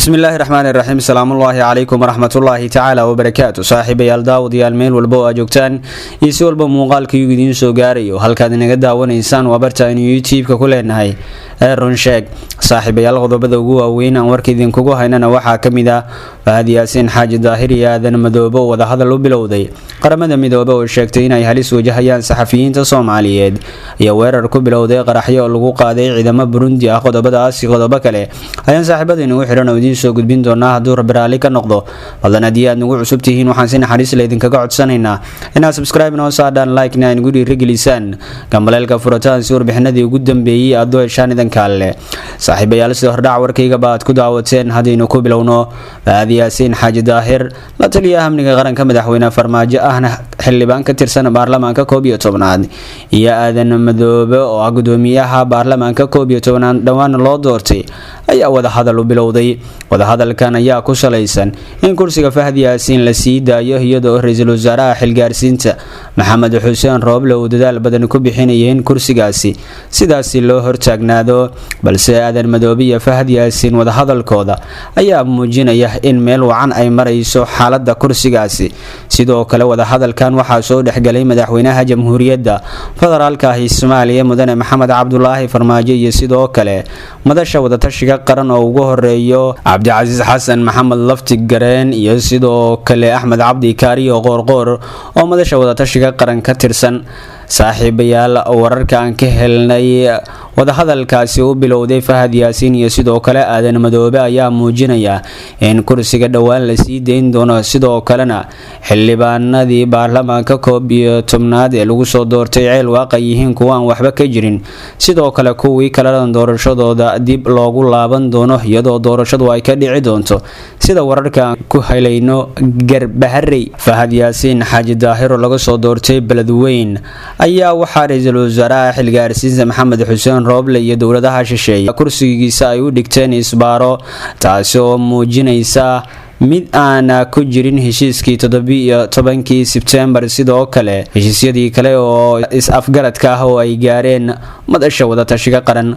bismillaahi raxmaani raxiim salaamullaahi calaykum waraxmatullaahi tacaala wabarakaatu saaxiibayaal daawadayaal meel walba oo aad joogtaan iyo si walba muuqaalkaygu idiin soo gaarayo halkaad inaga daawanaysaan waa barta aynu youtube-ka ku leenahay ee run sheeg saaxiibayaal qodobada ugu waaweyn aan warka idinkugu haynana waxaa ka mid ah Fahad Yaasiin Xaaji Daahir iyo Aadan Madoobe oo wadahadal u bilowday qaramada midoobe oo sheegtay inay halis wajahayaan saxafiyiinta Soomaaliyeed iyo weerar ku bilowday qaraxyo lagu qaaday ciidamada Burundi ah qodobadaas iyo qodobo kale ayaan saaxiibadeen ugu xiran idiin soo gudbin doonaa hadduu Rabbi raali ka noqdo fadlan haddii aad nagu cusub tihiin waxaan si naxariis leh idinkaga codsanaynaa inaad subscribe noo saadaan like-na aan ugu dhiirigelisaan gambaleelka furataan si warbixinadii ugu dambeeyay aad u heshaan idinka alle saaxiibayaal sida hordhac warkayga baad ku daawateen haddaynu ku bilowno Fahad Yaasiin Xaaji Daahir la taliyaha amniga qaranka madaxweyne farmaajo ahna xildhibaan ka tirsan baarlamaanka 11aad iyo Aadan Madoobe oo gudoomiyaha baarlamaanka 11aad dhawaan loo doortay ayaa wadahadal u bilowday wadahadalkan ayaa ku salaysan in kursiga Fahad Yaasiin la sii daayo iyadoo ra'iisul wasaaraha xilgaarsiinta Maxamed Xuseen Rooble uu dadaal badan ku bixinayeen kursigaasi sidaas loo hortaagnaado balse Aadan Madoobe iyo Fahad Yaasiin wadahadalkooda ayaa muujinaya in meel wacan ay marayso xaaladda kursigaasi sidoo kale wadahadalkan waxaa soo dhaxgalay madaxweynaha jamhuuriyadda federaalka Soomaaliya mudane Maxamed Cabdullaahi Farmaajo iyo sidoo kale madasha wadatashiga qaran oo ugu horeeyo Cabdicasiis Xasan Maxamed Lafti Gareen iyo sidoo kale Axmed Cabdi Kaariyo Qoorqoor oo madasha wadatashiga qaran ka tirsan saaxiibayaal wararka aan ka helnay wadahadalkaasi u bilowday Fahad Yaasiin iyo sidoo kale Aadan Madoobe ayaa muujinaya in kursiga dhawaan la sii deyn doono sidoo kalena xildhibaanadii baarlamaanka 11aad ee lagu soo doortay ceel waaqay yihiin kuwa aan waxba ka jirin sidoo kale kuwii kala doorashadooda dib loogu laaban doono iyadoo doorashadu ay ka dhici doonto sida wararka ku helayno Garbaharey Fahad Yaasiin Xaaji Daahir oo laga soo doortay Beledweyne ayaa waxaa ra'iisul wasaaraha xilgaarsiinta Maxamed Xuseen Rooble iyo dowladaha shisheeye kursigiisa ay u dhigteen isbaaro taasi oo muujinaysa mid aan ku jirin heshiiskii 17 September sidoo kale heshiisyadii kale oo is-afgaradka ah oo ay gaareen madasha wadatashiga qaran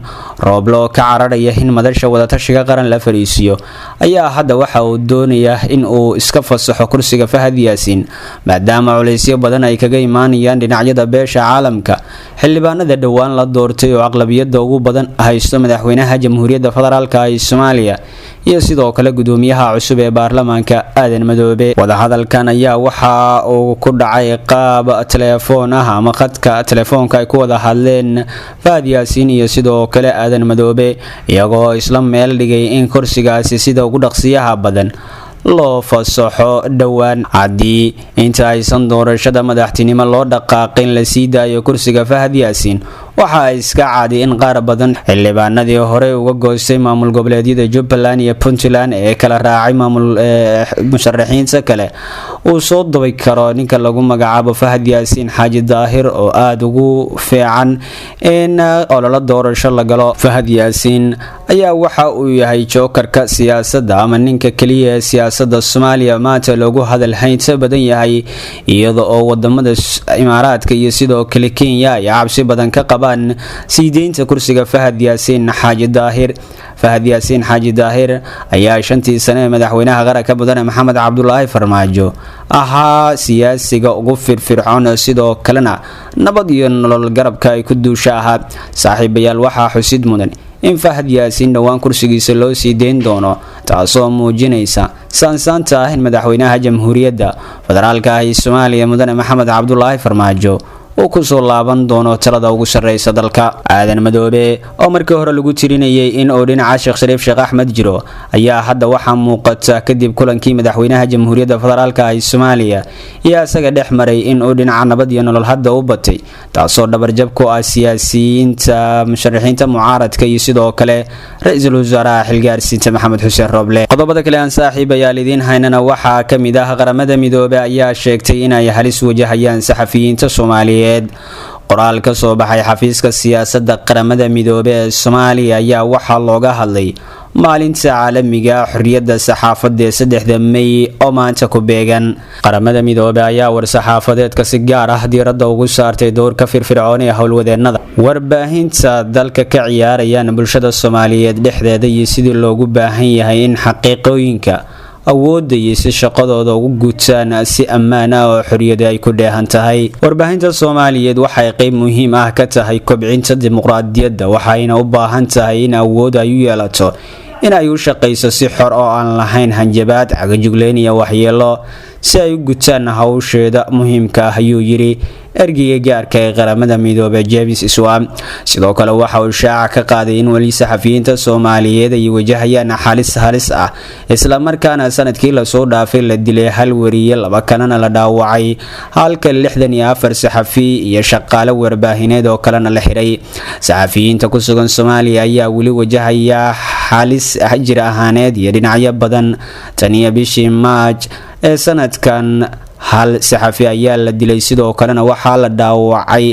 Rooble ka cararaya in madasha wadatashiga qaran la fariisiyo ayaa hadda waxa uu doonayaa in uu iska fasaxo kursiga Fahad Yaasiin maadaama culeysyo badan ay kaga imaanayaan dhinacyada beesha caalamka xildhibaanada dhawaan la doortay oo aqlabiyada ugu badan haysto madaxweynaha jamhuuriyadda federaalka Soomaaliya iyo sidoo kale gudoomiyaha cusub ee baarlamaanka Aadan Madoobe wadahadalkan ayaa waxa uu ku dhacay qaab telefoon ah ama khadka telefoonka ay ku wada hadleen Fahad Yaasiin iyo sidoo kale Aadan Madoobe iyagoo isla meel dhigay in kursigaasi sida ugu dhaqsiyaha badan loo fasaxo dhawaan haddii inta aysan doorashada madaxtinimo loo dhaqaaqin la sii daayo kursiga Fahad Yaasiin waxa iska caadi in qaar badan xildhibaanadii hore uga goostay maamul goboleedyada Jubbaland iyo Puntland ee kala raacay maamul musharaxiinta kale uu soo dabay karo ninka lagu magacaabo Fahad Yaasiin Xaaji Daahir oo aad ugu fiican in olole doorasho la galo Fahad Yaasiin ayaa waxa uu yahay jokerka siyaasadda ama ninka kaliya ee siyaasadda Soomaaliya maanta loogu hadal haynta badan yahay iyadoo oo wadamada Imaaraadka iyo sidoo kale Kenya ay cabsi badan ka qabaan siideynta kursiga Fahad Yaasiin Xaaji Daahir Fahad Yaasiin Xaaji Daahir ayaa 5 sano ee madaxweynaha qaranka mudane Maxamed Cabdullaahi Farmaajo ahaa siyaasiga ugu firfircoon sidoo kalena nabad iyo nolol garabka ay ku duusha ahaa saaxiibayaal waxaa xusid mudan in Fahad Yaasiin dhawaan kursigiisa loo sii deyn doono taasoo muujinaysa saansaanta in madaxweynaha jamhuuriyadda federaalka Soomaaliya mudane Maxamed Cabdullaahi Farmaajo oo ku soo laaban doono talada ugu sareysa dalka Aadan Madoobe oo markii hore lagu tirinayay in uu dhinaca Sheekh Shariif Sheekh Axmed jiro ayaa hadda waxa muuqata kadib kulankii madaxweynaha jamhuuriyadda federaalka Soomaaliya iyo asaga dhexmaray in uu dhinaca nabad iyo nolol hadda u batay taasoo dhabarjab ku ah siyaasiyiinta musharaxiinta mucaaradka iyo sidoo kale ra'iisul wasaaraha xilgaarsiinta Maxamed Xuseen Rooble qodobada kale aan saaxiibayaal idin haynana waxa kamid ah qaramada midoobe ayaa sheegtay in ay halis wajahayaan saxafiyiinta Soomaaliyeed qoraal ka soo baxay xafiiska siyaasadda qaramada midoobay ee Soomaaliya ayaa waxaa looga hadlay maalinta caalamiga xorriyadda saxaafadda ee 3 May oo maanta ku beegan. qaramada midoobay ayaa war-saxaafadeedka si gaar ah diiradda ugu saartay doorka firfircoon ee howlwadeennada warbaahinta dalka ka ciyaarayaan bulshada Soomaaliyeed dhexdeeda iyo sidii loogu baahan yahay in xaqiiqooyinka awoodda iyo si shaqadooda ugu gutaan si ammaan ah oo xorriyad ay ku dheehan tahay. warbaahinta Soomaaliyeed waxay qayb muhiim ah ka tahay kobcinta dimuqraadiyadda, waxayna u baahan tahay in awood ay u yeelato in ay u shaqeyso si xor oo aan lahayn hanjabaad, cagajugleyn iyo waxyeelo si ay u gutaan hawsheeda muhiimka ah, ayuu yiri ergeyga gaarka ee qaramada midoobay James Iswam. sidoo kale waxa uu shaaca ka qaaday in wali saxafiyiinta Soomaaliyeed ay wajahayaan halis ah, isla markaana sanadkii la soo dhaafay la dilay hal wariye, 2 kalena la dhaawacay, halka 64 saxafi iyo shaqaale warbaahineed oo kalena la xiray. saxafiyiinta ku sugan Soomaaliya ayaa wali wajahaya halis jir ahaaneed iyo dhinacyo badan. tan iyo bishii Maaj ee sanadkan hal saxafi ayaa la dilay, sidoo kalena waxaa la dhaawacay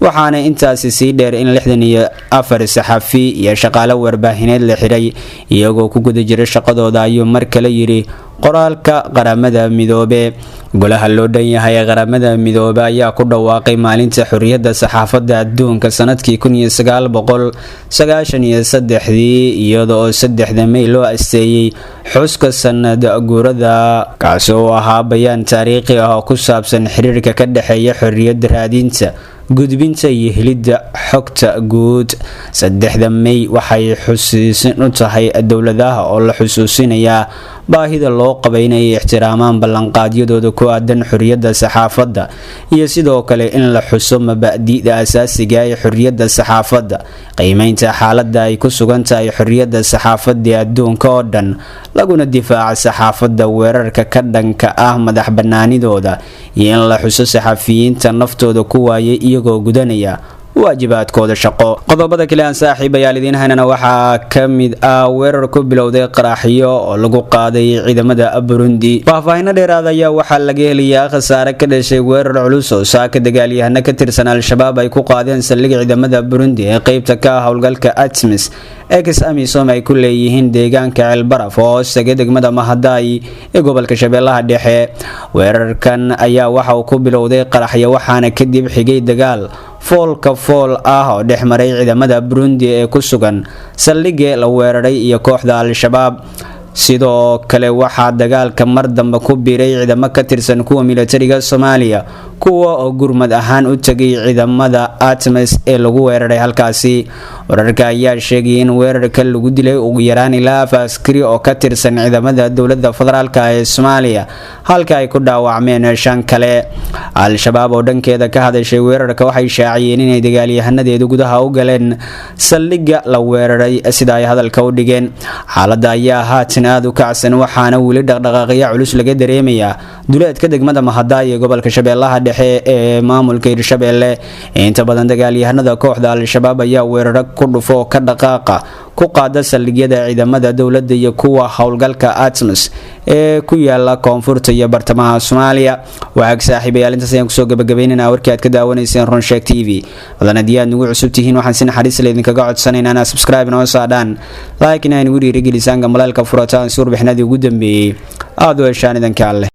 waxaana intaasi sii dheer in 64 saxafi iyo shaqaale warbaahineed la xiray iyagoo ku guda jira shaqadooda, ayuu mar kale yiri qoraalka qaramada midoobay. golaha loo dhan yahay ee qaramada midoobay ayaa ku dhawaaqay maalinta xorriyadda saxaafadda adduunka sanadkii 1993 iyadoo 3 May loo asteeyay xuska sanad guurada, kaas oo ahaa bayaan taariikhi ah oo ku saabsan xiriirka ka dhexeeya xorriyadda raadinta, gudbinta iyo helidda xogta guud. 3 May waxay xusuusin u tahay dowladaha oo la xusuusinayaa baahida loo qabay inay ixtiraamaan ballanqaadyadooda ku aadan xorriyadda saxaafadda iyo sidoo kale in la xuso mabaadi'da asaasiga ee xorriyadda saxaafadda, qiimeynta xaaladda ay ku sugan tahay xorriyadda saxaafadda adduunka oo dhan, laguna difaaca saxaafadda weerarka ka dhanka ah madax bannaanidooda, iyo in la xuso saxafiyiinta naftooda ku waayay iyagoo gudanaya waajibaadkooda shaqo. qodobada kale aan saaxiibayaal idiin haynana waxaa ka mid ah weerar ku bilowday qaraxyo oo lagu qaaday ciidamada Burundi. faahfaahin dheeraad ayaa waxaa laga helayaa khasaare ka dhashay weerar culus oo saaka dagaalyahano ka tirsan Al-Shabaab ay ku qaadeen saldhig ciidamada Burundi ee qaybta ka ah howlgalka ATMIS ex-AMISOM ay ku leeyihiin deegaanka Ceelbaraf oo hoostaga degmada Mahadayi ee gobolka Shabeellaha Dhexe. weerarkan ayaa waxa uu ku bilowday qaraxyo waxaana kadib xigay dagaal foolka fool ah oo dhex maray ciidamada Burundi ee ku sugan saldhigga la weeraray iyo kooxda Al-Shabaab. sidoo kale waxaa dagaalka mar dambe ku biiray ciidamo ka tirsan kuwa militariga Soomaaliya, kuwa oo gurmad ahaan u tagay ciidamada ATMIS ee lagu weeraray halkaasi. wararka ayaa sheegay in weerarka lagu dilay ugu yaraan ilaa 4 askari oo ka tirsan ciidamada dowladda federaalka ee Soomaaliya, halka ay ku dhaawacmeen 5 kale. Al-Shabaab oo dhankeeda ka hadashay weerarka waxay shaaciyeen inay dagaalyahanadeedu gudaha u galeen saldhigga la weeraray sida ay hadalka u dhigeen. xaaladda ayaa haatan aad u kacsan waxaana weli dhaqdhaqaaqyo culus laga dareemayaa duleedka degmada Mahadayi ee gobolka Shabeellaha Dhexe ee maamulka Hirshabeelle. inta badan dagaalyahanada kooxda Al-Shabaab ayaa weeraro ku dhufo ka dhaqaaqa ku qaada saldhigyada ciidamada dowladda iyo kuwa howlgalka ATMIS ee ku yaala koonfurta iyo bartamaha Soomaaliya. waag saaxiibayaal intaas ayaan kusoo gabagabeynaa warkii aad ka daawanayseen Runsheeg TV. haddana haddii aad nagu cusub tihiin waxaan si naxariis leh idinkaga codsanaynaa inaad subscribe noo saadhaan, like-na nagu dhiirigelisaan, gambalaalka furataan si warbixinadii ugu dambeeyay aad u heshaan idanka alle.